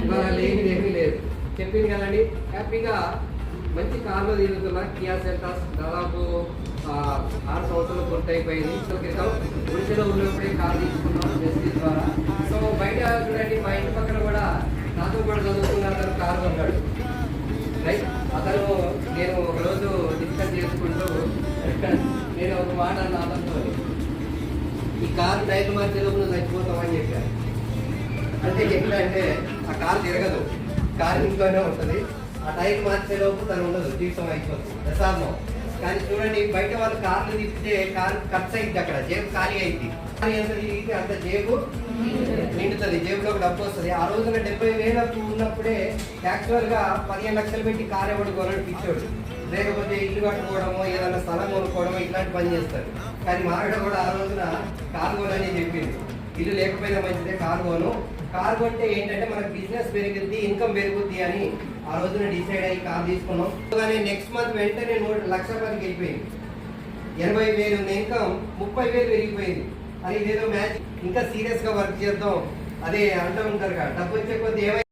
ఇవాళ ఏమీ లేదు. చెప్పింది కదండి, హ్యాపీగా మంచి కార్లో తిరుగుతున్నా. కియా సెల్టాస్ దాదాపు 6 సంవత్సరాలు పూర్తయిపోయింది. క్రితం గుడిసెలో ఉన్నప్పుడే కార్ తీసుకున్నాం జస్టిస్ ద్వారా. సో బయట చూడండి, మా ఇంటి పక్కన కూడా నాతో కూడా చదువుకున్న అతను కారు ఉన్నాడు. రైట్, అతను నేను ఒకరోజు డిస్కస్ చేసుకుంటూ నేను ఒక మాట అన్న అతనితో, ఈ కారు టైర్ మార్చేలోపు నువ్వు చచ్చిపోతామని చెప్పాను. అంటే ఎట్లా అంటే ఆ కారు తిరగదు, కారు ఇంట్లోనే ఉంటుంది. ఆ టైర్ మార్చేలోపు తను ఉండదు, జీవితం అయిపోతుంది ప్రసాదం. కానీ చూడండి, బయట వాళ్ళు కార్లు తిప్పితే కారు ఖర్చు అయింది, అక్కడ జేబు ఖాళీ అయింది. ఎంత తిరిగితే అంత జేబు నిండుతుంది, జేబులో డబ్బు వస్తుంది. ఆ రోజున 70,000 ఉన్నప్పుడే యాక్చువల్గా 15 లక్షలు పెట్టి కారు ఎవడు కొనడు పిచ్చోడు. లేకపోతే ఇల్లు కట్టుకోవడమో ఏదైనా స్థలం కొనుక్కోవడమో ఇట్లాంటి పని చేస్తాడు. కానీ మావిడ కూడా ఆ రోజున కారు కొనని చెప్పింది. ఇల్లు లేకపోయినా మంచిదే, కారు కొను. కారు కొంటే ఏంటంటే మనకు బిజినెస్ పెరుగుద్ది, ఇన్కమ్ పెరుగుద్ది అని ఆ రోజున డిసైడ్ అయ్యి కారు తీసుకున్నాం. కానీ నెక్స్ట్ మంత్ వెంటనే 1,10,000 వెళ్ళిపోయింది. 80,000 ఉన్న ఇన్కమ్ 30,000 పెరిగిపోయింది. అది ఇదేదో మ్యాచ్. ఇంకా సీరియస్గా వర్క్ చేద్దాం, అదే అంటూ ఉంటారు కదా, డబ్బు వచ్చే కొద్ది ఏమైనా